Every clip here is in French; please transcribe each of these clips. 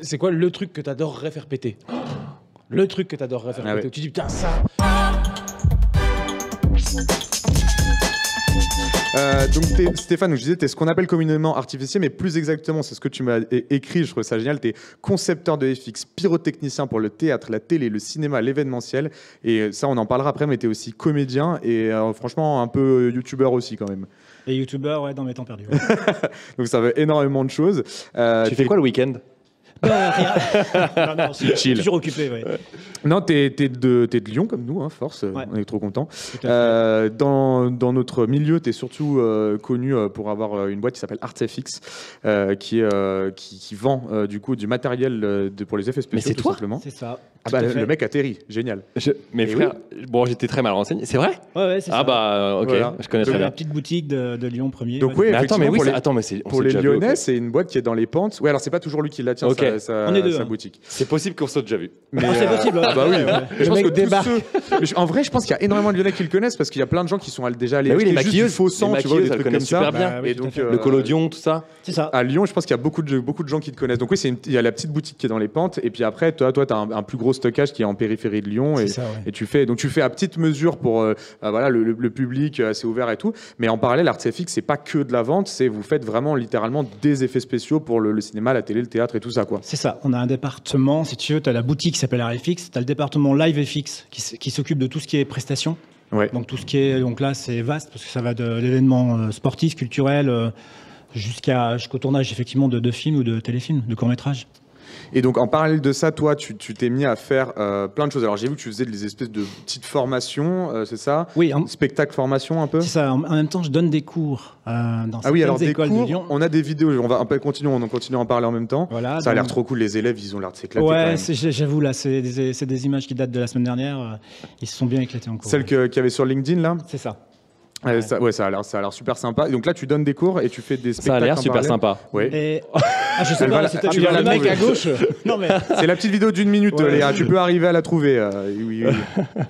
C'est quoi le truc que t'adorerais faire péter? Le truc que t'adorerais faire péter, où tu dis putain ça. Donc Stéphane, je disais, tu es ce qu'on appelle communément artificier, mais plus exactement, c'est ce que tu m'as écrit, je trouve ça génial, tu es concepteur de FX, pyrotechnicien pour le théâtre, la télé, le cinéma, l'événementiel, et ça on en parlera après, mais tu es aussi comédien, et franchement un peu youtubeur aussi quand même. Et youtubeur, ouais, dans mes temps perdus. Ouais. Donc ça veut énormément de choses. Tu fais quoi le week-end? Rien. Non, chill. Toujours occupé, ouais. Non, t'es de Lyon comme nous, hein, force, ouais. on est trop contents. Dans notre milieu, t'es surtout connu pour avoir une boîte qui s'appelle ArtFX, qui vend du coup du matériel pour les effets spéciaux. Mais c'est tout toi simplement. C'est ça. Ah bah, le mec atterrit, génial. Mais frère, bon, j'étais très mal renseigné. C'est vrai? Ouais, c'est ça. Ah bah, ok, voilà. je connais très bien. La petite boutique de Lyon 1er. Donc oui, mais attends, mais oui, pour les Lyonnais, c'est une boîte qui est dans les pentes. Ouais, alors c'est pas toujours lui qui la tient, okay. On est deux, sa boutique. C'est possible qu'on soit déjà vu. C'est possible. Ah bah oui. Je pense que débarque. En vrai, je pense qu'il y a énormément de Lyonnais qui le connaissent parce qu'il y a plein de gens qui sont déjà allés. Oui, les maquilleuses, faux sang, tu vois, des trucs comme ça. Super bien. Et donc le collodion, tout ça. C'est ça. À Lyon, je pense qu'il y a beaucoup de gens qui te connaissent. Donc oui, il y a la petite boutique qui est dans les pentes. Et puis après, toi, t'as un plus gros stockage qui est en périphérie de Lyon. Et tu fais à petite mesure pour voilà le public assez ouvert et tout. Mais en parallèle, ArtFX, c'est pas que de la vente, vous faites vraiment littéralement des effets spéciaux pour le cinéma, la télé, le théâtre et tout ça, quoi. C'est ça. On a un département, si tu veux, tu as la boutique qui s'appelle ArtFX, tu as le département LiveFX qui s'occupe de tout ce qui est prestations. Ouais. Donc tout ce qui est, donc là c'est vaste parce que ça va de l'événement sportif, culturel, jusqu'au tournage effectivement de films ou de téléfilms, de courts-métrages. Et donc, en parallèle de ça, toi, tu t'es mis à faire plein de choses. Alors, j'ai vu que tu faisais des espèces de petites formations, c'est ça? Oui. Spectacle formation, un peu? C'est ça. En même temps, je donne des cours dans certaines écoles de Lyon. On a des vidéos. On va continue à en parler en même temps. Voilà, ça a l'air trop cool. Les élèves, ils ont l'air de s'éclater. Ouais, j'avoue, là, c'est des images qui datent de la semaine dernière. Ils se sont bien éclatés en cours. Celle qu'il y avait sur LinkedIn, là? C'est ça. Ouais. Ça a l'air super sympa. Et donc là, tu donnes des cours et tu fais des spectacles. Ça a l'air super sympa. Ouais. Et... Ah, je sais pas, c'était le mec à gauche. Non, mais... C'est la petite vidéo d'1 minute, Léa. Tu peux arriver à la trouver. Oui.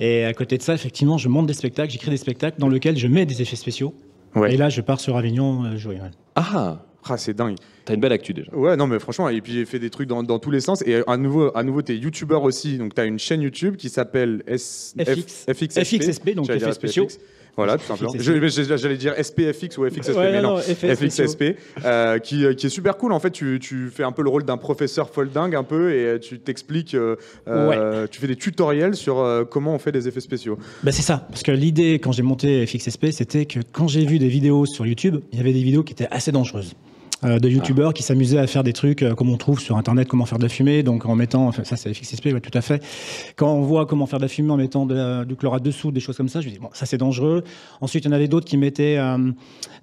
Et à côté de ça, effectivement, je monte des spectacles, j'écris des spectacles dans lesquels je mets des effets spéciaux. Ouais. Et là, je pars sur Avignon jouer. Ouais. Ah, c'est dingue. T'as une belle actu déjà. Ouais, non, mais franchement, et puis j'ai fait des trucs dans tous les sens. Et à nouveau, t'es youtubeur aussi. Donc, t'as une chaîne YouTube qui s'appelle FXSP, donc effets spéciaux. Voilà, tout simplement. J'allais dire SPFX ou FXSP, mais non, FXSP, qui est super cool. En fait, tu fais un peu le rôle d'un professeur folding un peu et tu t'expliques, tu fais des tutoriels sur comment on fait des effets spéciaux. Bah c'est ça, parce que l'idée quand j'ai monté FXSP, c'était que quand j'ai vu des vidéos sur YouTube, il y avait des vidéos qui étaient assez dangereuses. De youtubeurs qui s'amusaient à faire des trucs comme on trouve sur internet, comment faire de la fumée, donc en mettant, ça c'est FXSP, ouais, tout à fait. Quand on voit comment faire de la fumée en mettant du chlorate dessous, des choses comme ça, je me dis bon, ça c'est dangereux. Ensuite, il y en avait d'autres qui mettaient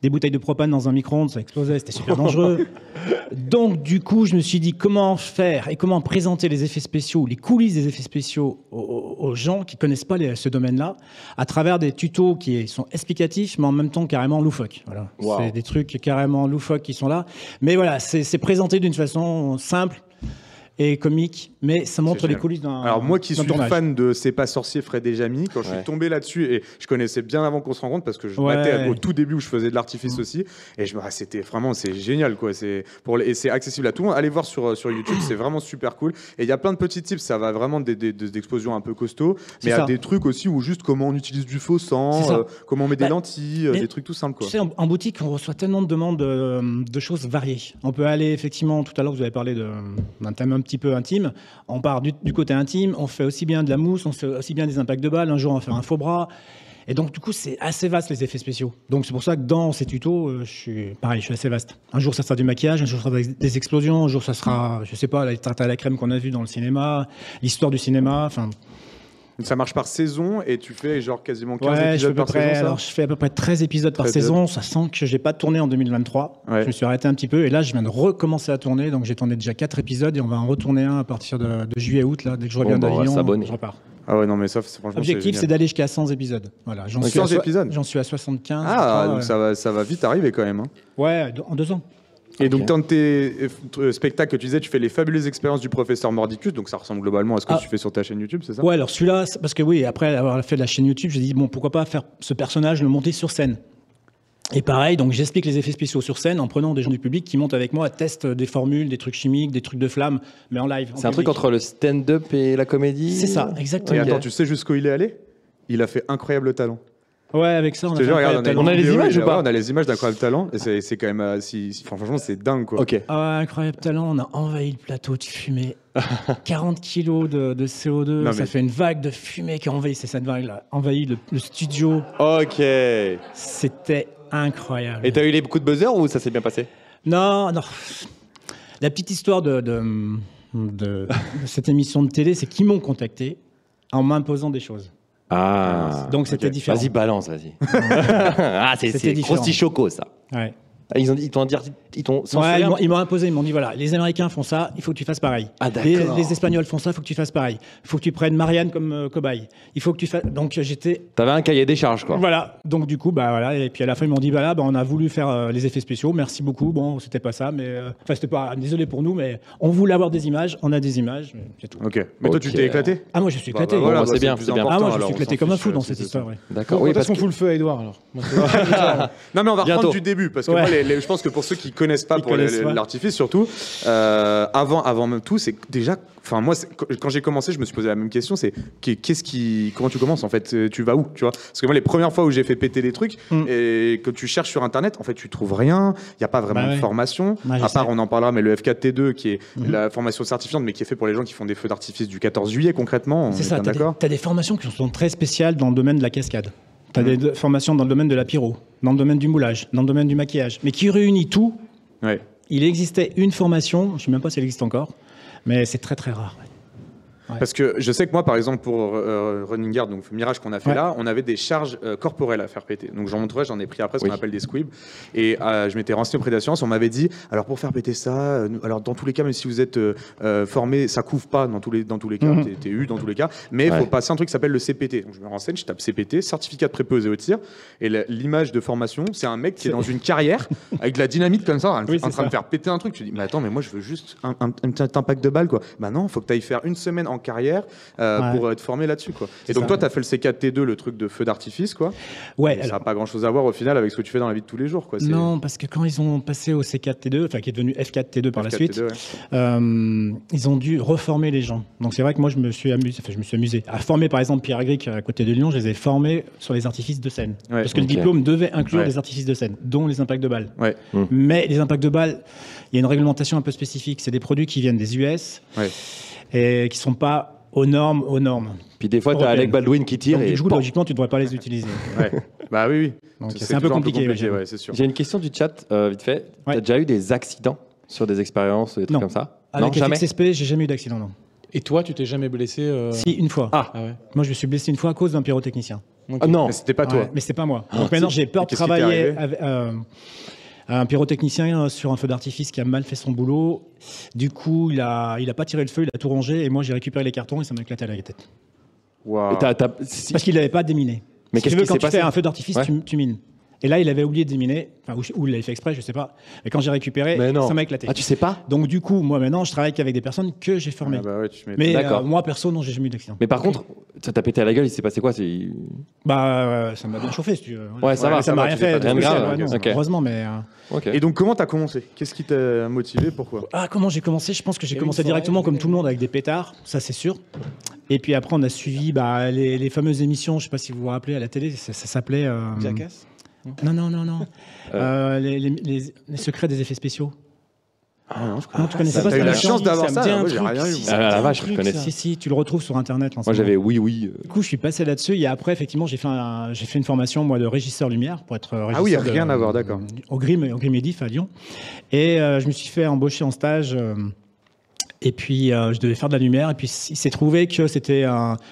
des bouteilles de propane dans un micro-ondes, ça explosait, c'était super dangereux. Donc du coup, je me suis dit comment faire et comment présenter les effets spéciaux, les coulisses des effets spéciaux aux gens qui connaissent pas ce domaine-là, à travers des tutos qui sont explicatifs, mais en même temps carrément loufoques. Voilà. Wow. C'est des trucs carrément loufoques qui sont là. Mais voilà, c'est présenté d'une façon simple et comique, mais ça montre les coulisses d'un. Alors moi qui suis fan de C'est pas sorcier Fred et Jamy, quand je suis tombé là-dessus, et je connaissais bien avant qu'on se rencontre parce que je matais au tout début où je faisais de l'artifice aussi, et c'était vraiment, c'est génial quoi. Et c'est accessible à tout le monde. Allez voir sur YouTube, c'est vraiment super cool. Et il y a plein de petits tips, ça va vraiment d'explosions un peu costauds, mais il y a des trucs aussi où juste comment on utilise du faux sang, comment on met des lentilles, des trucs tout simples quoi. Tu sais, en boutique, on reçoit tellement de demandes de choses variées. On peut aller effectivement, tout à l'heure vous avez parlé d'un thème un petit peu intime. On part du côté intime, on fait aussi bien de la mousse, on fait aussi bien des impacts de balles. Un jour, on va faire un faux bras. Et donc, du coup, c'est assez vaste, les effets spéciaux. Donc, c'est pour ça que dans ces tutos, je suis assez vaste. Un jour, ça sera du maquillage, un jour, ça sera des explosions, un jour, ça sera, je sais pas, la tarte à la crème qu'on a vue dans le cinéma, l'histoire du cinéma, enfin... Ça marche par saison et tu fais genre quasiment 15 épisodes par saison, ça ? Alors, je fais à peu près 13 épisodes par saison. Ça sent que je n'ai pas tourné en 2023. Ouais. Je me suis arrêté un petit peu et là, je viens de recommencer à tourner. Donc, j'ai tourné déjà 4 épisodes et on va en retourner un à partir de juillet-août. Dès que je reviens d'Avignon, je repars. Ah ouais, non, mais ça, franchement, l'objectif, c'est d'aller jusqu'à 100 épisodes. Voilà, j'en suis à 75. Ah, donc ça va vite arriver quand même. Hein. Ouais, en 2 ans. Et donc, dans tes spectacles que tu disais, tu fais les fabuleuses expériences du professeur Mordicus, donc ça ressemble globalement à ce que tu fais sur ta chaîne YouTube, c'est ça ? Ouais, alors celui-là, parce que oui, après avoir fait la chaîne YouTube, j'ai dit, bon, pourquoi pas faire ce personnage, le monter sur scène. Et pareil, donc j'explique les effets spéciaux sur scène en prenant des gens du public qui montent avec moi, testent des formules, des trucs chimiques, des trucs de flamme, mais en live. C'est un truc entre le stand-up et la comédie. C'est ça, exactement. Et attends, tu sais jusqu'où il est allé? Il a fait Incroyable Talent. Ouais, avec ça, on a fait Regarde, On a les vidéo, images ou pas? On a les images d'Incroyable Talent, et c'est quand même. Franchement, c'est dingue, quoi. Ok. Ah, Incroyable Talent, on a envahi le plateau de fumée. 40 kilos de CO2, Non, ça mais- fait une vague de fumée qui a envahi, c'est cette vague-là, envahi le studio. Ok. Et C'était incroyable. t'as eu les coups de buzzer ou ça s'est bien passé? Non. La petite histoire de cette émission de télé, c'est qu'ils m'ont contacté en m'imposant des choses. Ah. Donc c'était différent. Vas-y, balance, vas-y. Ah, C'était c'est différent. Crosti Choco, ça. Ouais. Ils t'ont dit, ils t'ont Ouais, censuré. ils m'ont imposé, ils m'ont dit voilà, les Américains font ça, il faut que tu fasses pareil. Ah, d'accord. Les Espagnols font ça, il faut que tu fasses pareil. Il faut que tu prennes Marianne comme cobaye. Il faut que tu fasses. Donc j'étais. T'avais un cahier des charges, quoi. Voilà. Donc du coup, bah voilà. Et puis à la fin, ils m'ont dit voilà, bah, on a voulu faire les effets spéciaux, merci beaucoup. Bon, c'était pas ça, mais. Enfin, c'était pas. Désolé pour nous, mais on voulait avoir des images, on a des images, mais c'est tout. Ok. Mais toi, tu Ok. t'es éclaté? Ah, moi je suis éclaté. voilà. c'est c'est bien, le plus c'est bien. important, Ah, moi je alors, suis on éclaté s'en comme un fiche, fou dans c'est cette ça. histoire. Ouais. D'accord. Quand Oui, est-ce parce qu'on que. fout le feu à Edouard alors Moi, Non, mais on va Bientôt. reprendre du début, parce que Ouais. moi, je pense que pour ceux qui connaissent pas Ils pour connaissent pas. l'artifice surtout, avant même tout, c'est que déjà, enfin moi, quand j'ai commencé, je me suis posé la même question, c'est comment tu commences en fait, tu vas où, tu vois? Parce que moi, les premières fois où j'ai fait péter des trucs et que tu cherches sur internet, en fait, tu trouves rien, il y a pas vraiment Bah de ouais. formation, Ouais, je à part sais. on en parlera, mais le F4T2 qui est la formation certifiante, mais qui est fait pour les gens qui font des feux d'artifice du 14 juillet concrètement, on C'est est ça, bien d'accord? tu as des formations qui sont très spéciales dans le domaine de la cascade. Tu as des formations dans le domaine de la pyro, dans le domaine du moulage, dans le domaine du maquillage, mais qui réunit tout. Ouais. Il existait une formation, je ne sais même pas si elle existe encore, mais c'est très très rare. Ouais. Parce que je sais que moi, par exemple, pour Running Guard, donc Mirage qu'on a fait Ouais. là, on avait des charges corporelles à faire péter. Donc j'en montrerai, j'en ai pris après ce qu'on Oui. appelle des squibs. Et je m'étais renseigné auprès d'assurance, on m'avait dit, alors pour faire péter ça, alors dans tous les cas, même si vous êtes formé, ça couvre pas dans tous les cas, t'es eu dans tous les cas, mais il faut Ouais. passer un truc qui s'appelle le CPT. Donc je me renseigne, je tape CPT, certificat de préposé au tir, et l'image de formation, c'est un mec qui est dans une carrière avec de la dynamite comme ça, Oui, en c'est train de ça. faire péter un truc. Tu dis, mais attends, mais moi je veux juste un petit impact de balle, quoi. Bah non, faut que tu ailles faire une semaine en carrière Ouais. pour être formé là-dessus, quoi. Et C'est donc ça. toi, tu as fait le C4T2, le truc de feu d'artifice, quoi. Ouais, Et ça alors, n'a pas grand-chose à voir au final avec ce que tu fais dans la vie de tous les jours, quoi. C'est non, parce que quand ils ont passé au C4T2, enfin qui est devenu F4T2 par la suite, F4T2, ouais. ils ont dû reformer les gens. Donc c'est vrai que moi je me suis amusé à former par exemple Pierre Agric à côté de Lyon, je les ai formés sur les artifices de scène. Ouais, Parce que ok. le diplôme devait inclure Ouais. les artifices de scène, dont les impacts de balles. Ouais. Mais les impacts de balles, il y a une réglementation un peu spécifique. C'est des produits qui viennent des US Ouais. et qui sont pas aux normes. Puis des fois, t'as Européenne. Alec Baldwin qui tire Donc et. du coup, pan. logiquement, tu ne devrais pas les utiliser. Ouais. Bah oui. Donc c'est un peu toujours compliqué. ouais, j'avoue. ouais, c'est sûr. J'ai une question du chat, vite fait. Ouais. T'as déjà eu des accidents sur des expériences, des trucs Non. comme ça? Avec Non, jamais. FXSP, j'ai jamais eu d'accident. Non. Et toi, tu t'es jamais blessé Si, une fois. Ah. Ah ouais. Moi, je me suis blessé une fois à cause d'un pyrotechnicien. Ah non. Mais c'était pas toi. Ouais, mais c'est pas moi. Donc maintenant, j'ai peur de Qu'est-ce qui t'est travailler arrivé avec un pyrotechnicien sur un feu d'artifice qui a mal fait son boulot. Du coup, il a pas tiré le feu, il a tout rangé et moi, j'ai récupéré les cartons et ça m'a éclaté à la tête. Waouh. Si- Parce qu'il n'avait pas déminé. Mais Si qu'est-ce tu veux, qui quand s'est tu passé fais un feu d'artifice, Ouais. tu mines. Et là, il avait oublié de déminer, enfin, ou il l'avait fait exprès, je sais pas. Mais quand j'ai récupéré, Mais non. ça m'a éclaté. Ah, tu sais pas? Donc du coup, moi maintenant, je travaille qu'avec des personnes que j'ai formées. Ah bah ouais, tu m'étonnes. Mais D'accord. moi, perso, non, j'ai jamais eu d'accident. Mais par contre, ça t'a pété à la gueule, il s'est passé quoi? Bah, ça m'a bien chauffé, si tu veux. Ouais, ça va, Ça ça m'a va, rien tu t'es fait. pas rien de spécial, grave, ouais, non, ok. heureusement, mais. Ok. Et donc, comment t'as commencé? Qu'est-ce qui t'a motivé? Pourquoi? Ah, comment j'ai commencé? Je pense que j'ai Il y a eu commencé une forêt, directement comme mais- tout le monde avec des pétards, ça c'est sûr. Et puis après, on a suivi les fameuses émissions, je sais pas si vous vous rappelez, à la télé, ça s'appelait. Jackass Non. Les secrets des effets spéciaux. Ah non, je Non, tu connaissais ça, pas t'as cette eu la émission? chance d'avoir me ça, dit un moi, j'ai truc, rien eu, si, moi. ça me Ah, la dit un vache, je truc, connais ça. ça. Si, tu le retrouves sur Internet. en ce Moi, j'avais moment. oui. Du coup, je suis passé là-dessus et après, effectivement, j'ai fait une formation moi de régisseur lumière pour être régisseur. Ah oui, rien à voir, d'accord. Au Grim Edif à Lyon. Et je me suis fait embaucher en stage. Et puis, je devais faire de la lumière. Et puis, il s'est trouvé que c'était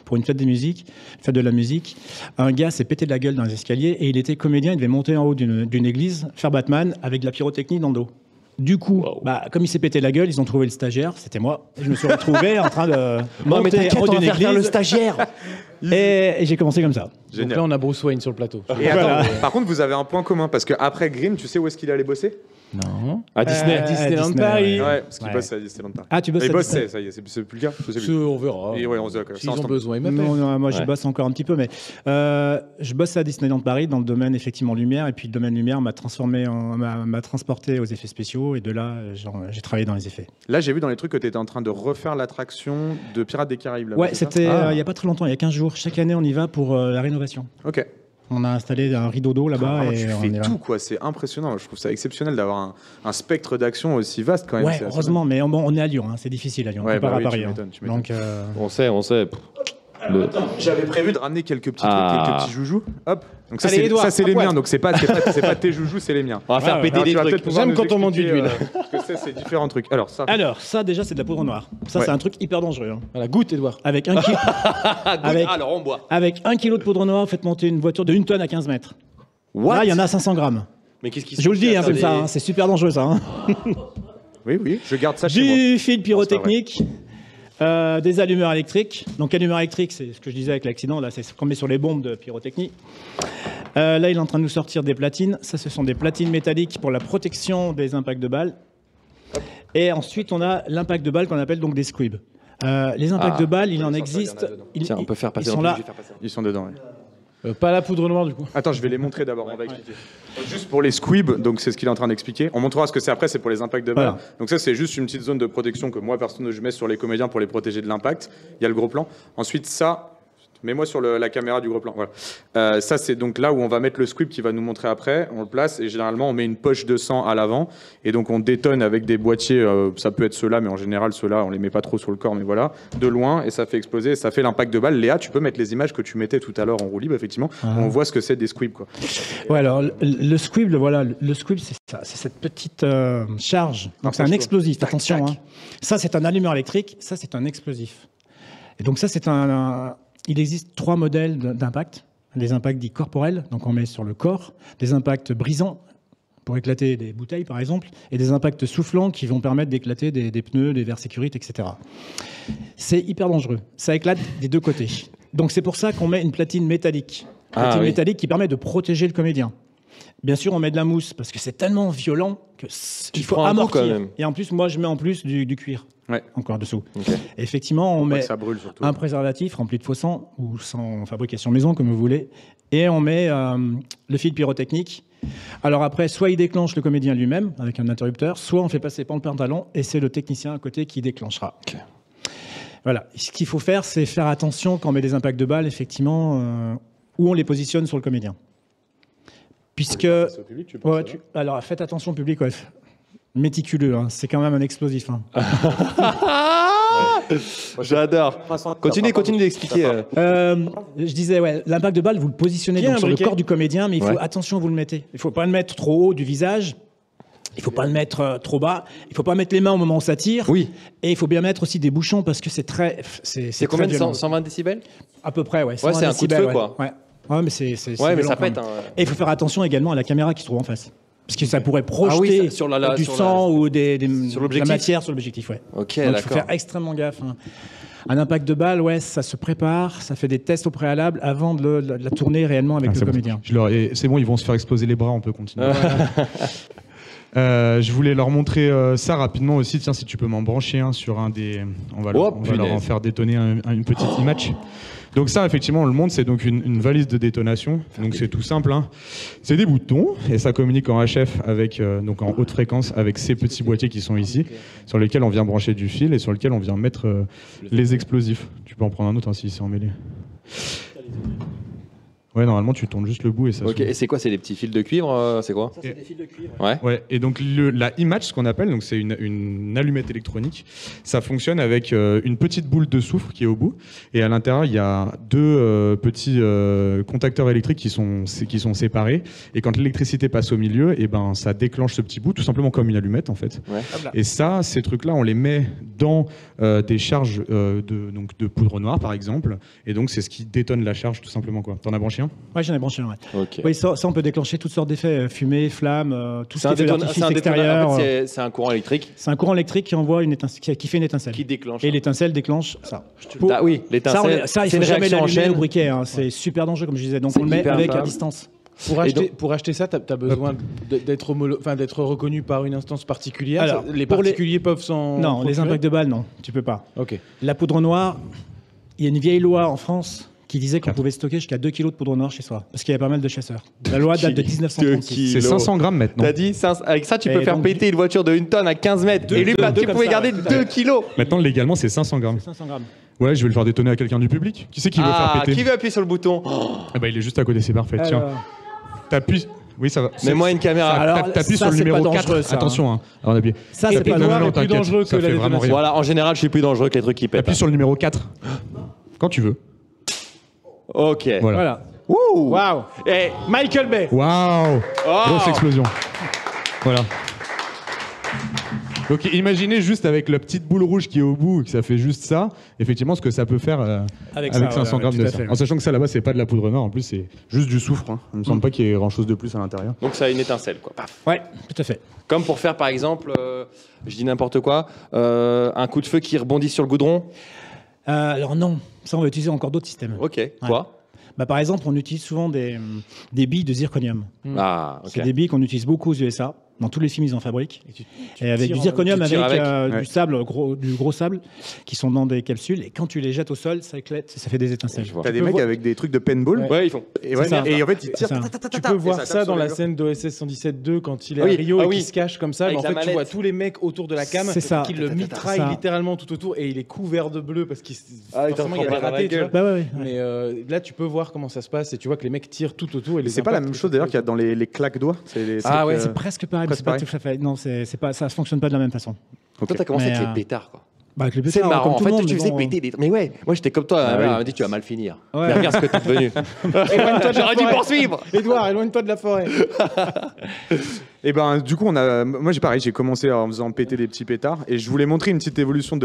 pour une fête des musiques, fête de la musique. Un gars s'est pété de la gueule dans les escaliers et il était comédien. Il devait monter en haut d'une église, faire Batman avec de la pyrotechnie dans le dos. Du coup, comme il s'est pété la gueule, ils ont trouvé le stagiaire, c'était moi. Et je me suis retrouvé en train de Non, mais monter t'inquiète, en haut on va d'une faire faire le église. stagiaire. Et j'ai commencé comme ça. Donc Génial. là, on a Bruce Wayne sur le plateau. Et attends, par contre, vous avez un point commun parce qu'après Grimm, tu sais où est-ce qu'il allait bosser? Non. À Disney. À Disneyland Disney, Paris. Ouais, parce qu'il Ouais. bosse à Disneyland Paris. Ah, tu bosses Il à bosse, Disney. ça y est, c'est plus le cas. Je sais plus. On verra. Et ouais, on se dit, ok, S'ils ça, ont on besoin, ils m'appellent. Non, moi, je Ouais. bosse encore un petit peu, mais je bosse à Disneyland Paris dans le domaine effectivement lumière, et puis le domaine lumière m'a transporté aux effets spéciaux, et de là, j'ai travaillé dans les effets. Là, j'ai vu dans les trucs que tu étais en train de refaire l'attraction de Pirates des Caraïbes. là-bas, Ouais, c'est ça c'était Ah. il y a pas très longtemps, il y a 15 jours. Chaque année, on y va pour la rénovation. Ok. On a installé un rideau d'eau là-bas. Vraiment, et tu on fais y va. tout, quoi. C'est impressionnant. Je trouve ça exceptionnel d'avoir un spectre d'action aussi vaste, quand même. Ouais, C'est assez heureusement, mais bon, on est à Lyon, hein, c'est difficile à Lyon. Ouais, on compare bah à oui, Paris. tu hein. m'étonnes, tu m'étonnes. Donc, On sait. bien. J'avais prévu de ramener quelques petits Ah. trucs, quelques petits joujoux. Hop. Donc ça, Allez, c'est Edouard, ça, c'est à les poil. miens. Donc c'est pas tes joujoux, c'est les miens. On va faire péter Alors, des tu vas trucs. peut-être pouvoir J'aime nous quand on m'enduit expliquer, d'huile. ce que c'est différents trucs. Alors ça. alors, ça déjà, c'est de la poudre noire. Ça, Ouais. c'est un truc hyper dangereux. Hein. Voilà, goûte, Edouard. Avec 1 kilo. Alors on boit. Avec 1 kilo de poudre noire, faites monter une voiture de 1 tonne à 15 mètres. Là, il y en a 500 grammes. Mais qu'est-ce qui se Je vous le passe dis, hein, là, comme ça, hein, c'est super dangereux ça. Hein. Oui, je garde ça chez moi. Du fil pyrotechnique, des allumeurs électriques. Donc, allumeurs électriques, c'est ce que je disais avec l'accident, là, c'est ce qu'on met sur les bombes de pyrotechnie. Là, il est en train de nous sortir des platines. Ça, ce sont des platines métalliques pour la protection des impacts de balles. Et ensuite, on a l'impact de balles qu'on appelle donc des squibs. Les impacts de balles, il en existe. Tiens, on peut faire passer ils sont dans le là. public, je vais faire passer. Ils sont dedans. Ouais. Pas la poudre noire, du coup. Attends, je vais les montrer d'abord. On va expliquer. Juste pour les squibs, donc c'est ce qu'il est en train d'expliquer. On montrera ce que c'est après. C'est pour les impacts de balles. Voilà. Donc ça, c'est juste une petite zone de protection que moi, personnellement, je mets sur les comédiens pour les protéger de l'impact. Il y a le gros plan. Ensuite, ça. Mets-moi sur la caméra du gros plan. Voilà. Ça, c'est donc là où on va mettre le squib qui va nous montrer après. On le place et généralement, on met une poche de sang à l'avant. Et donc, on détonne avec des boîtiers. Ça peut être ceux-là, mais en général, ceux-là, on les met pas trop sur le corps, mais voilà. De loin, et ça fait exploser. Et ça fait l'impact de balle. Léa, tu peux mettre les images que tu mettais tout à l'heure en roue libre, effectivement. On voit ce que c'est des squibs, quoi. Ouais, alors le squib, voilà, le squib, c'est ça, c'est cette petite charge. Donc c'est un explosif. Attention, hein. Ça c'est un allumeur électrique, ça c'est un explosif. Et donc ça c'est il existe 3 modèles d'impact. Des impacts dits corporels, donc on met sur le corps, des impacts brisants pour éclater des bouteilles par exemple, et des impacts soufflants qui vont permettre d'éclater des pneus, des verres sécurité, etc. C'est hyper dangereux. Ça éclate des deux côtés. Donc c'est pour ça qu'on met une platine métallique. Platine métallique qui permet de protéger le comédien. Bien sûr, on met de la mousse parce que c'est tellement violent qu'il faut prends un coup, amortir. quand même. Et en plus, moi, je mets en plus du cuir. Ouais. Encore dessous. Ok. Et effectivement, on Pas met que ça brûle surtout. un préservatif rempli de faux sang ou sans fabrication maison, comme vous voulez. Et on met le fil pyrotechnique. Alors après, soit il déclenche le comédien lui-même avec un interrupteur, soit on fait passer par le pantalon et c'est le technicien à côté qui déclenchera. Ok. Voilà. Ce qu'il faut faire, c'est faire attention quand on met des impacts de balles, effectivement, où on les positionne sur le comédien. Puisque... C'est au public, tu penses, Ouais, alors faites attention public, ouais. Méticuleux, hein. C'est quand même un explosif. Hein. J'adore. Continue d'expliquer. Je disais, ouais, l'impact de balle, vous le positionnez Tiens, donc, sur le briquet. corps du comédien, mais il faut Ouais. attention où vous le mettez. Il ne faut pas le mettre trop haut du visage. Il ne faut pas le mettre trop bas. Il ne faut pas mettre les mains au moment où ça tire. Oui. Et il faut bien mettre aussi des bouchons parce que c'est très. C'est combien de violent. 120 décibels? À peu près, ouais. Ouais, c'est un coup de feu, ouais. quoi. Ouais. Ouais, mais c'est Ouais, mais violent ça quand pète. même. Hein. Et il faut faire attention également à la caméra qui se trouve en face. Parce que ça pourrait projeter ça, sur la- du sur sang la- ou de sur la l'objectif. matière sur l'objectif. Ouais. Ok, Donc il faut d'accord. faire extrêmement gaffe. Hein. Un impact de balle, ouais, ça se prépare, ça fait des tests au préalable avant de la tourner réellement avec le c'est bon. comédien. C'est bon, ils vont se faire exploser les bras, on peut continuer. Je voulais leur montrer ça rapidement aussi. Tiens, si tu peux m'en brancher un sur un des. On va, Oh, on va leur en punaise. faire détonner une petite image. Donc ça, effectivement, on le montre, c'est donc une valise de détonation. Donc c'est tout simple. Hein. C'est des boutons et ça communique en HF avec donc en haute fréquence avec ces petits boîtiers qui sont ici, sur lesquels on vient brancher du fil et sur lesquels on vient mettre les explosifs. Tu peux en prendre un autre hein, si c'est emmêlé. Ouais, normalement, tu tournes juste le bout et ça Ok, s'ouvre. et c'est quoi? C'est des petits fils de cuivre? C'est quoi? Ça, c'est des fils de cuivre. Ouais. Ouais, et donc la e-match, ce qu'on appelle, donc c'est une allumette électronique, ça fonctionne avec une petite boule de soufre qui est au bout, et à l'intérieur il y a deux petits contacteurs électriques qui sont séparés, et quand l'électricité passe au milieu, et ben ça déclenche ce petit bout, tout simplement comme une allumette en fait. Ouais. Et ça, ces trucs-là, on les met dans des charges de poudre noire par exemple, et donc c'est ce qui détonne la charge tout simplement quoi. T'en as branché un? Ouais, j'en ai branché un. Ouais. Ok. Oui, ça, on peut déclencher toutes sortes d'effets, fumée, flamme, tout ce C'est qui est un d'artifice détonateur. extérieur. En fait, c'est un courant électrique C'est un courant électrique qui envoie qui fait une étincelle. qui déclenche. Et l'étincelle déclenche ça. Ah oui, l'étincelle. Ça, il c'est faut une jamais réaction en l'allumer chaîne. au briquet. Hein. C'est super dangereux, comme je disais. Donc C'est on le met hyper avec à inflammable. distance. Pour acheter ça, tu as besoin d'être reconnu par une instance particulière. Alors, les particuliers peuvent s'en. Non, procurer. les impacts de balles, non, tu peux pas. Ok. La poudre noire, il y a une vieille loi en France qui disait qu'on pouvait stocker jusqu'à 2 kilos de poudre noire chez soi, parce qu'il y a pas mal de chasseurs. La loi date de 1936. C'est 500 grammes maintenant. T'as dit, avec ça, tu peux faire péter une voiture de 1 tonne à 15 mètres. Et lui, tu pouvais garder 2 kilos. Maintenant, légalement, c'est 500 grammes. 500 grammes. Ouais, je vais le faire détonner à quelqu'un du public. Qui c'est qui veut faire péter? Qui veut appuyer sur le bouton? Ah bah, il est juste à côté, c'est parfait. Tiens, t'appuies. Oui, ça va. Mets-moi une caméra. Alors, T'appuies ça, sur le c'est numéro pas 4. dangereux, ça, Attention, hein. Alors, on appuie. Ça, c'est pas noir dangereux. et plus dangereux que ça la fait vraiment détonation. rien. Voilà, en général, je suis plus dangereux que les trucs qui pètent. Appuie sur le numéro 4. Quand tu veux. Ok. Voilà. Waouh. Eh, Michael Bay. Waouh! Oh. Grosse explosion. Voilà. Donc imaginez juste avec la petite boule rouge qui est au bout, que ça fait juste ça, effectivement ce que ça peut faire avec 500 grammes de ça. En sachant que ça là-bas c'est pas de la poudre noire, en plus c'est juste du soufre. Hein. Il me semble pas qu'il y ait grand chose de plus à l'intérieur. Donc ça a une étincelle, quoi. Paf. Ouais, tout à fait. Comme pour faire, par exemple, je dis n'importe quoi, un coup de feu qui rebondit sur le goudron. Alors non, ça on va utiliser encore d'autres systèmes. Ok. Quoi? Bah, par exemple, on utilise souvent des billes de zirconium. Ah, ok. C'est des billes qu'on utilise beaucoup aux USA. Dans tous les films, ils en fabriquent. Et avec tires du zirconium, tu tires avec, avec du sable, du gros sable, qui sont dans des capsules. Et quand tu les jettes au sol, ça éclate, ça fait des étincelles. Je vois. T'as des mecs avec des trucs de paintball. Ouais, ils font. Et, C'est ça. et en fait, ils tirent. C'est ça. Tu peux voir ça ça tape dans sur la les scène d'OSS 117-2 quand il est Oui. à Rio Ah et oui. qu'il se cache comme ça. Avec En la fait, tu mallette. vois tous les mecs autour de la cam C'est ça. qui le mitraillent Ça. littéralement tout autour et il est couvert de bleu parce qu'il Ah, il t'en forcément prend il a plein dans la raté. Tu gueule. vois. Bah ouais. Mais là, tu peux voir comment ça se passe et tu vois que les mecs tirent tout autour. Et les C'est pas la impacts même que chose ça d'ailleurs fait. qu'il y a dans les claques-doigts. C'est les Ah trucs, ouais, C'est presque pareil, mais presque c'est pas pareil. tout à fait. Non, c'est pas, ça fonctionne pas de la même façon. Ok. Toi, t'as commencé Mais, avec les pétards, quoi. Bah, avec les C'est pétards, marrant. comme En tout fait, le monde, tu mais faisais bon, péter des. Mais ouais, moi j'étais comme toi. Ah Elle oui. m'a dit tu vas mal finir. Ouais. Mais regarde ce que t'es devenu. Éloigne-toi de la J'aurais dû forêt. poursuivre. Édouard, éloigne-toi de la forêt. Et ben du coup moi j'ai commencé en faisant péter des petits pétards et je voulais montrer une petite évolution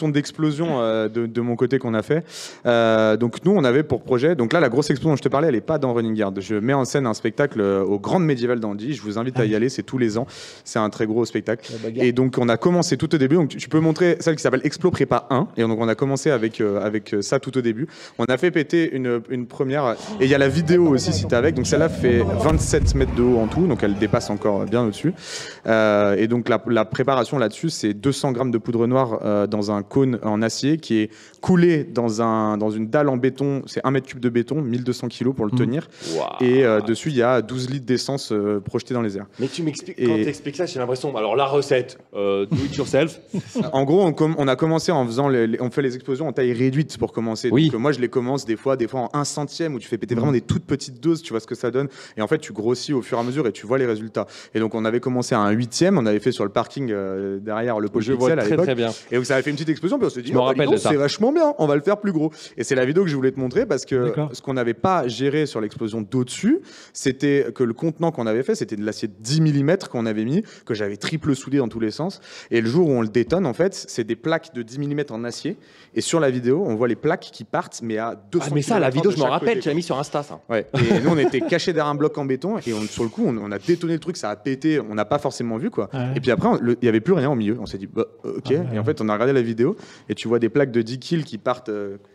d'explosion de mon côté qu'on a fait. Donc nous on avait pour projet, donc là la grosse explosion dont je te parlais elle est pas dans Running Guard. Je mets en scène un spectacle au Grand Médiéval d'Andy. Je vous invite à y aller, c'est tous les ans. C'est un très gros spectacle. Et donc on a commencé tout au début. Donc tu peux montrer celle qui s'appelle Explo Prépa 1 et donc on a commencé avec ça tout au début. On a fait péter une première et il y a la vidéo aussi si t'es avec. Donc celle-là fait 27 mètres de haut en tout. Donc elle dépasse encore bien au-dessus. Et donc la préparation là-dessus, c'est 200 grammes de poudre noire dans un cône en acier qui est coulé dans une dalle en béton. C'est 1 mètre cube de béton, 1200 kilos pour le tenir. Waouh. Et dessus, il y a 12 litres d'essence projetés dans les airs. Mais tu m'expliques, Et- quand tu expliques ça, j'ai l'impression. Alors la recette, do it yourself. En gros, on a commencé en faisant on fait les explosions en taille réduite pour commencer. Oui. Donc moi, je les commence des fois en 1 centième où tu fais péter vraiment des toutes petites doses, tu vois ce que ça donne. Et en fait, tu grossis au fur et à mesure et tu vois les résultats. Et donc, on avait commencé à 1 huitième, on avait fait sur le parking derrière le pôle Je vois Pixel à très l'époque. très bien. Et donc, ça avait fait une petite explosion, puis on s'est dit, Je me rappelle dis donc, de ça. c'est vachement bien, on va le faire plus gros. Et c'est la vidéo que je voulais te montrer parce que D'accord. ce qu'on n'avait pas géré sur l'explosion d'au-dessus, c'était que le contenant qu'on avait fait, c'était de l'acier de 10 mm qu'on avait mis, que j'avais triple soudé dans tous les sens. Et le jour où on le détonne, en fait, c'est des plaques de 10 mm en acier. Et sur la vidéo, on voit les plaques qui partent, mais à 200 Ah mais ça, la km/h vidéo, de je m'en chaque rappelle. côté, Tu l'as mis sur Insta, ça. Ouais. Et nous, on était cachés derrière un bloc en béton et sur le coup, on a détonné le truc, ça a pété, on n'a pas forcément vu quoi. Ouais. Et puis après, il n'y avait plus rien au milieu. On s'est dit, bah, ok. Et en fait, on a regardé la vidéo et tu vois des plaques de 10 kills qui partent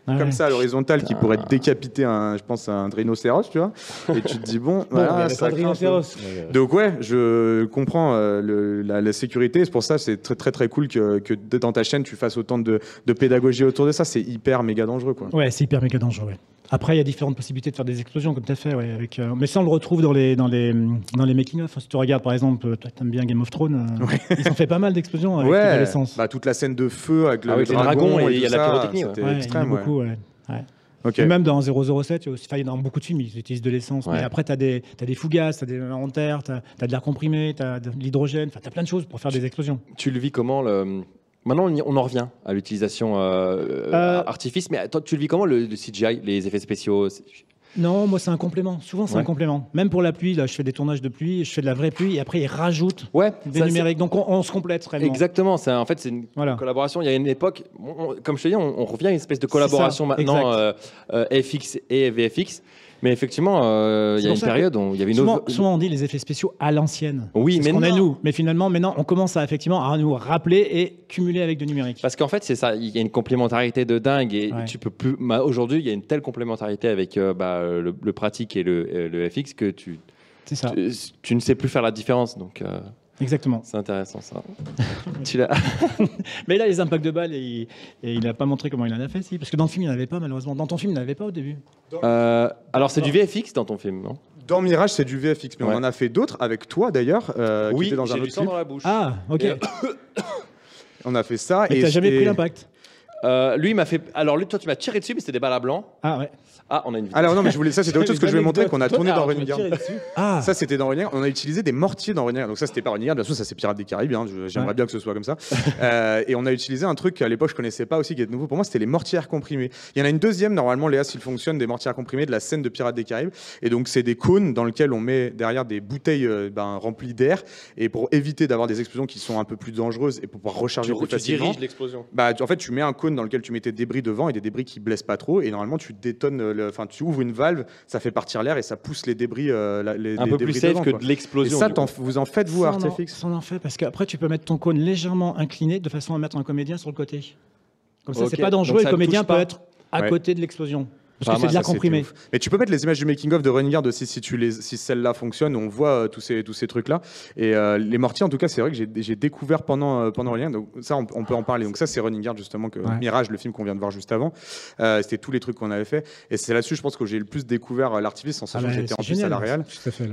Ah comme ouais. ça à l'horizontale, qui pourraient décapiter je pense, un rhinocéros, tu vois. Et tu te dis, bon, Il y voilà, avait ça pas de craint un peu. rhinocéros. Donc ouais, je comprends la sécurité. C'est pour ça, c'est très très très cool que dans ta chaîne, tu fasses autant de pédagogie autour de ça. C'est hyper méga dangereux quoi. Ouais, c'est hyper méga dangereux. Ouais. Après, il y a différentes possibilités de faire des explosions, comme tu as fait. Ouais, mais ça, on le retrouve dans les making-of. Si tu regardes, par exemple, toi, tu aimes bien Game of Thrones, ils ont fait pas mal d'explosions avec de l'essence. bah, toute la scène de feu avec le Avec les dragons et il y a tout la ça, pyrotechnie, ouais. c'était Ouais, il y en a extrême. Ouais. beaucoup, ouais. Ouais. Ok. Et même dans 007, il y a aussi, dans beaucoup de films, ils utilisent de l'essence. Ouais. Mais après, tu as des fougasses, tu as des inventaires, tu as de l'air comprimé, tu as de l'hydrogène. Enfin, tu as plein de choses pour faire des explosions. Tu le vis comment Maintenant, on en revient à l'utilisation artifice, mais toi, tu le vis comment le CGI, les effets spéciaux? Non, moi, c'est un complément. Souvent, c'est Ouais. un complément. Même pour la pluie, là, je fais des tournages de pluie, je fais de la vraie pluie, et après, ils rajoutent Ouais, des ça, numériques. Donc, on se complète c'est- vraiment. Exactement. En fait, c'est une Voilà. collaboration. Il y a une époque, comme je te dis, on revient à une espèce de collaboration ça, maintenant FX et VFX. Mais effectivement, il y a une période où il y avait une autre. Souvent, on dit les effets spéciaux à l'ancienne. Oui, mais on est non. nous. Mais finalement, maintenant, on commence à effectivement à nous rappeler et cumuler avec du numérique. Parce qu'en fait, c'est ça. Il y a une complémentarité de dingue et tu peux plus. Aujourd'hui, il y a une telle complémentarité avec le pratique et le FX que tu ne sais plus faire la différence. Donc. Exactement. C'est intéressant ça. Mais là, les impacts de balles, et il n'a pas montré comment il en a fait, si. Parce que dans le film, il n'y en avait pas, malheureusement. Dans ton film, il n'y en avait pas au début. Alors, c'est du VFX dans ton film, non? Dans Mirage, c'est du VFX, mais on en a fait d'autres avec toi d'ailleurs, qui était dans un autre clip. dans la bouche. Ah, ok. On a fait ça. Et tu n'as jamais pris l'impact? Lui, il m'a fait. Alors, lui, toi, tu m'as tiré dessus, mais c'était des balles à blanc. Ah, ouais. Ah, on a une vidéo. Alors non, mais je voulais ça, c'était autre chose que je voulais montrer qu'on a tourné dans Running Guard. Ah, ça c'était dans Running Guard. On a utilisé des mortiers dans Running Guard. Donc ça c'était pas Running Guard, bien sûr, ça c'est Pirates des Caraïbes. Hein. J'aimerais bien que ce soit comme ça. Et on a utilisé un truc qu'à l'époque je connaissais pas aussi, qui est nouveau pour moi, c'était les mortiers comprimés. Il y en a une deuxième normalement, Léa, s'il fonctionne, des mortiers comprimés de la scène de Pirates des Caraïbes. Et donc c'est des cônes dans lesquels on met derrière des bouteilles remplies d'air, et pour éviter d'avoir des explosions qui sont un peu plus dangereuses et pour pouvoir recharger plus facilement. Tu diriges l'explosion. En fait, tu mets un cône dans lequel tu mets tes débris devant et des débris qui blessent pas trop. Et normalement, tu détonnes, tu ouvres une valve, ça fait partir l'air et ça pousse les débris. Un peu plus safe devant, que de l'explosion. Et ça, vous en faites vous, Artefix? Ça en fait, parce qu'après tu peux mettre ton cône légèrement incliné de façon à mettre un comédien sur le côté. Comme ça, c'est pas dangereux. Le comédien peut être à côté de l'explosion. Parce que c'est de l'air comprimé. Mais tu peux mettre les images du making-of de Running Guard aussi si celle-là fonctionne. On voit tous ces trucs-là. Et les mortiers, en tout cas, c'est vrai que j'ai découvert pendant Running Guard. Donc ça, on peut en parler. Donc ça, c'est Running Guard, justement, Mirage, le film qu'on vient de voir juste avant. C'était tous les trucs qu'on avait fait. Et c'est là-dessus, je pense, que j'ai le plus découvert l'artifice en sachant que j'étais en plus à la réal.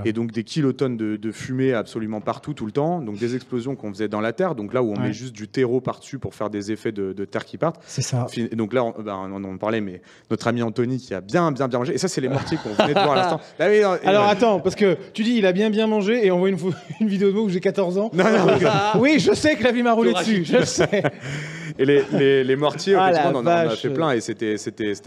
Et donc des kilotonnes de fumée absolument partout, tout le temps. Donc des explosions qu'on faisait dans la terre. Donc là où on met juste du terreau par-dessus pour faire des effets de terre qui partent. C'est ça. Et donc là, on en parlait, mais notre ami Anthony qui a bien mangé. Et ça, c'est les mortiers qu'on venait de voir à l'instant. Alors attends, parce que tu dis il a bien mangé et on voit une vidéo de moi où j'ai 14 ans. Non. Oui, je sais que la vie m'a roulé dessus. Je le sais. Et les mortiers, effectivement, on en a fait plein et c'était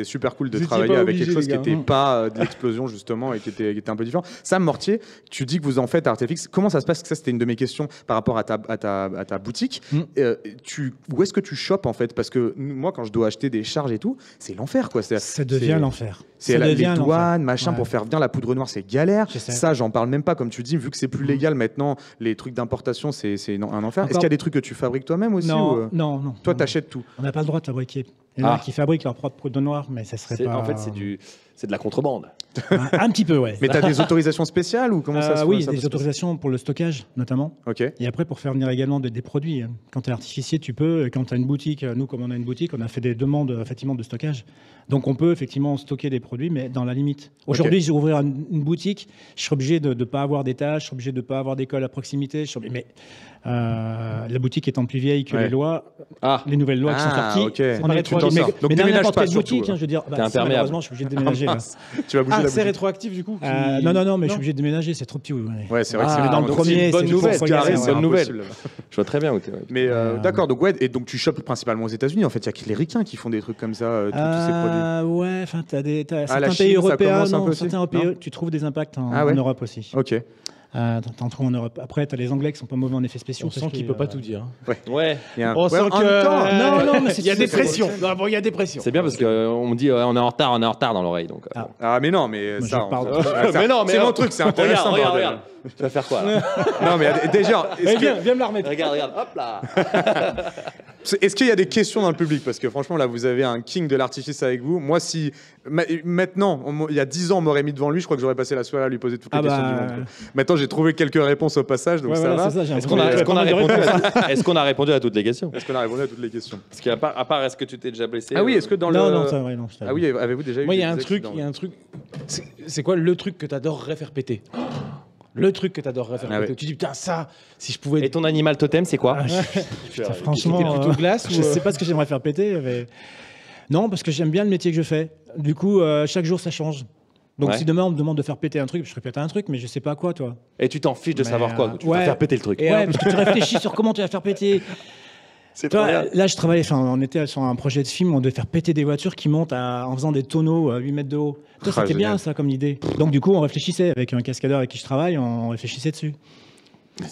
super cool de travailler avec quelque chose qui n'était pas de l'explosion, justement, et qui était un peu différent. Sam, mortier, tu dis que vous en faites à Artefix. Comment ça se passe? Ça, c'était une de mes questions par rapport à ta boutique. Où est-ce que tu chopes, en fait? Parce que moi, quand je dois acheter des charges et tout, c'est l'enfer, quoi. Ça devient l'enfer. C'est les douanes, machin, pour faire venir la poudre noire, c'est galère. Ça, j'en parle même pas, comme tu dis, vu que c'est plus légal maintenant, les trucs d'importation, c'est un enfer. Est-ce qu'il y a des trucs que tu fabriques toi-même aussi? Non. Toi, t'achètes tout? On n'a pas le droit de fabriquer. Il y en a qui fabriquent leur propre poudre noire, mais ça serait pas... En fait, c'est de la contrebande. Un petit peu, ouais. Mais tu as des autorisations spéciales ou comment ça se passe? Oui, des autorisations pour le stockage, notamment. Ok. Et après, pour faire venir également des produits. Quand tu es artificier, tu peux. Quand tu as une boutique, nous, comme on a une boutique, on a fait des demandes effectivement de stockage. Donc, on peut effectivement stocker des produits, mais dans la limite. Aujourd'hui, j'ai ouvert une boutique, je serais obligé de ne pas avoir d'étage, je serais obligé de ne pas avoir d'école à proximité. Mais la boutique étant plus vieille que les lois, les nouvelles lois qui sont sorties, on est rétroactif. Donc, mais dans déménage n'importe pas quelle boutique, je veux dire, malheureusement, je suis obligé de déménager. Tu vas bouger la boutique. C'est rétroactif du coup? Non, mais je suis obligé de déménager, c'est trop petit. Ouais, c'est vrai que c'est dans le premier, c'est une bonne nouvelle. nouvelle. Je vois très bien où tu es. Mais d'accord, donc et donc tu chopes principalement aux États-Unis. En fait, il y a que les ricains qui font des trucs comme ça, tous ces produits. Ouais, enfin, t'as certains Chine, pays européens, certains pays, tu trouves des impacts en Europe aussi. Ok. T'en trouves en Europe. Après, t'as les Anglais qui sont pas mauvais en effets spéciaux. On sent qu'il peut pas tout dire. Ouais. On sent que... Non, mais il y a des pressions. Il y a des pressions. C'est bien parce qu'on me dit on est en retard dans l'oreille. Donc. Mais non, mais ça. Mais non, mais c'est mon truc, c'est intéressant. Regarde. Tu vas faire quoi là? Non, mais déjà. Viens me la remettre. Regarde, hop là. Est-ce qu'il y a des questions dans le public? Parce que franchement, là, vous avez un king de l'artifice avec vous. Moi, si maintenant, il y a 10 ans, on m'aurait mis devant lui, je crois que j'aurais passé la soirée à lui poser toutes les questions du monde. Maintenant, j'ai trouvé quelques réponses au passage, donc ça va. Est-ce qu'on a répondu à toutes les questions? Est-ce qu'on a répondu à toutes les questions? Parce qu'à part, est-ce que tu t'es déjà blessé? Ah oui, est-ce que dans le... Non, c'est vrai, non. Ah oui, avez-vous déjà eu... Moi, il y a un truc. C'est quoi le truc que t'adorerais faire péter? Le truc que t'adorerais faire péter. Tu dis putain, ça, si je pouvais. Et ton animal totem, c'est quoi? Franchement, plutôt glace je sais pas ce que j'aimerais faire péter, mais non, parce que j'aime bien le métier que je fais. Du coup, chaque jour, ça change. Donc si demain on me demande de faire péter un truc, je ferais péter un truc, mais je sais pas quoi, toi. Et tu t'en fiches de savoir quoi? Tu vas faire péter le truc. Ouais, parce que tu réfléchis sur comment tu vas faire péter. Toi, là, je travaillais, on était sur un projet de film, on devait faire péter des voitures qui montent en faisant des tonneaux à 8 mètres de haut. Toi, c'était bien ça comme idée. Donc du coup, on réfléchissait avec un cascadeur avec qui je travaille, on réfléchissait dessus.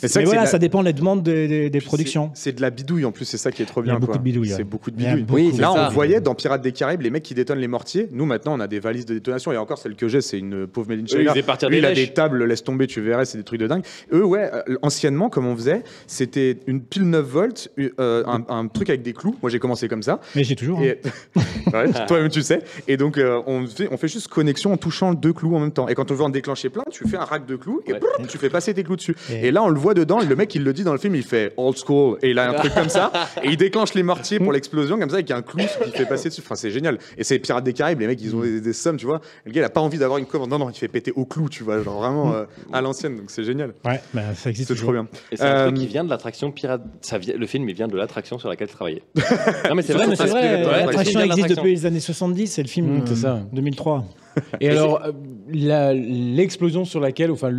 Mais voilà, ça dépend des demandes des productions. C'est de la bidouille en plus, c'est ça qui est trop bien. Il y a beaucoup de bidouille. C'est beaucoup de bidouille. Oui, là, on voyait dans Pirates des Caraïbes, les mecs qui détonnent les mortiers. Nous, maintenant, on a des valises de détonation. Et encore, celle que j'ai, c'est une pauvre Made in China. Lui, il a des tables, laisse tomber, tu verrais, c'est des trucs de dingue. Eux, ouais, anciennement, comme on faisait, c'était une pile 9 volts, un truc avec des clous. Moi, j'ai commencé comme ça. Mais j'ai toujours. Ouais, toi-même, tu sais. Et donc, on fait juste connexion en touchant 2 clous en même temps. Et quand on veut en déclencher plein, tu fais un rack de clous et tu fais passer tes clous dessus. Et là, on le voit dedans. Le mec, il le dit dans le film, il fait old school. Et il a un truc comme ça. Et il déclenche les mortiers pour l'explosion, comme ça, avec un clou qui fait passer dessus. Enfin, c'est génial. Et c'est Pirates des Caraïbes. Les mecs, ils ont des sommes, tu vois. Le gars, il a pas envie d'avoir une commande. Non, il fait péter au clou, tu vois. Genre vraiment à l'ancienne. Donc, c'est génial. Ouais, bah, ça existe. C'est trop bien. Et c'est un truc qui vient de l'attraction Pirate. Le film, il vient de l'attraction sur laquelle je travaillais. Non, mais c'est vrai, l'attraction existe depuis les années 70. C'est le film, c'est ça. 2003. Et alors, l'explosion sur laquelle, enfin,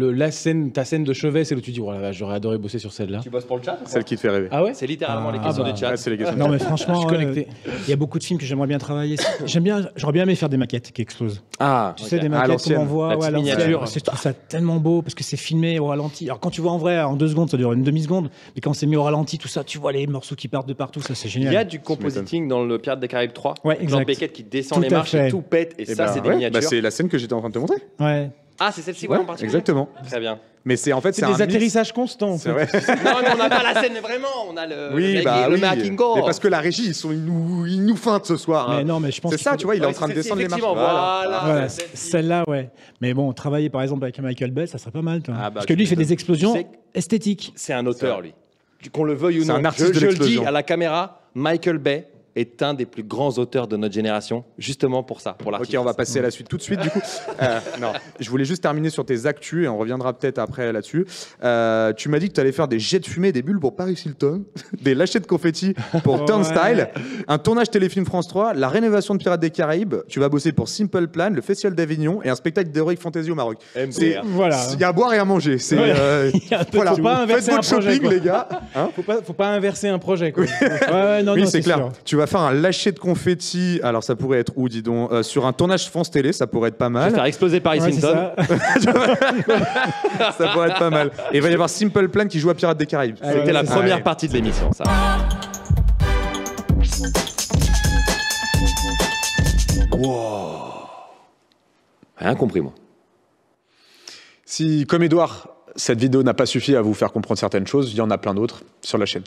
ta scène de chevet, c'est où tu dis, oh là là, j'aurais adoré bosser sur celle-là. Tu bosses pour le chat? Celle qui te fait rêver. Ah ouais? C'est littéralement les questions du chat. C'est les questions. Non, mais franchement, il y a beaucoup de films que j'aimerais bien travailler. J'aurais bien aimé faire des maquettes qui explosent. Ah, tu sais, des maquettes qu'on envoie à la miniature. Je trouve ça tellement beau parce que c'est filmé au ralenti. Alors, quand tu vois en vrai, en 2 secondes, ça dure une demi-seconde. Mais quand c'est mis au ralenti, tout ça, tu vois les morceaux qui partent de partout. Ça, c'est génial. Il y a du compositing dans le Pirate des Caraïbes 3. Ouais, exact. Genre Beckett qui descend les marches et tout pète. Et ça, c'est des miniatures. C'est la scène que j'étais en train de te montrer. Ouais. Ah, c'est celle-ci, en particulier. Exactement. Très bien. Mais c'est en fait c'est des atterrissages constants. C'est vrai. Non, mais on n'a pas la scène vraiment. On a le making of. Mais parce que la régie, ils nous feintent ce soir. Mais non, mais je pense. C'est ça, tu vois, il est en train de descendre les marches. Voilà. Celle-là, ouais. Mais bon, travailler par exemple avec Michael Bay, ça serait pas mal. Parce que lui, il fait des explosions esthétiques. C'est un auteur, lui. Qu'on le veuille ou non. C'est un artiste de l'explosion. Je le dis à la caméra, Michael Bay est un des plus grands auteurs de notre génération, justement pour ça, pour l'artiste. Ok, on va passer à la suite tout de suite, du coup. Non, je voulais juste terminer sur tes actus et on reviendra peut-être après là-dessus. Tu m'as dit que tu allais faire des jets de fumée, des bulles pour Paris Hilton, des lâchers de confettis pour Turnstile, un tournage téléfilm France 3, la rénovation de Pirates des Caraïbes, tu vas bosser pour Simple Plan, le Festival d'Avignon et un spectacle d'Heroic Fantasy au Maroc. Voilà. Il y a à boire et à manger. Voilà. Faut pas inverser Faites votre shopping, projet, les gars. Faut pas inverser un projet, quoi. Oui, c'est clair. Tu vas faire un lâcher de confetti. Alors, ça pourrait être où, dis donc sur un tournage France Télé, ça pourrait être pas mal. Je vais faire exploser Paris Hilton. Ça pourrait être pas mal. Et il va y avoir Simple Plan qui joue à Pirates des Caraïbes. C'était la première partie de l'émission, ça. Wow. Rien compris, moi. Si, comme Edouard, cette vidéo n'a pas suffi à vous faire comprendre certaines choses, il y en a plein d'autres sur la chaîne.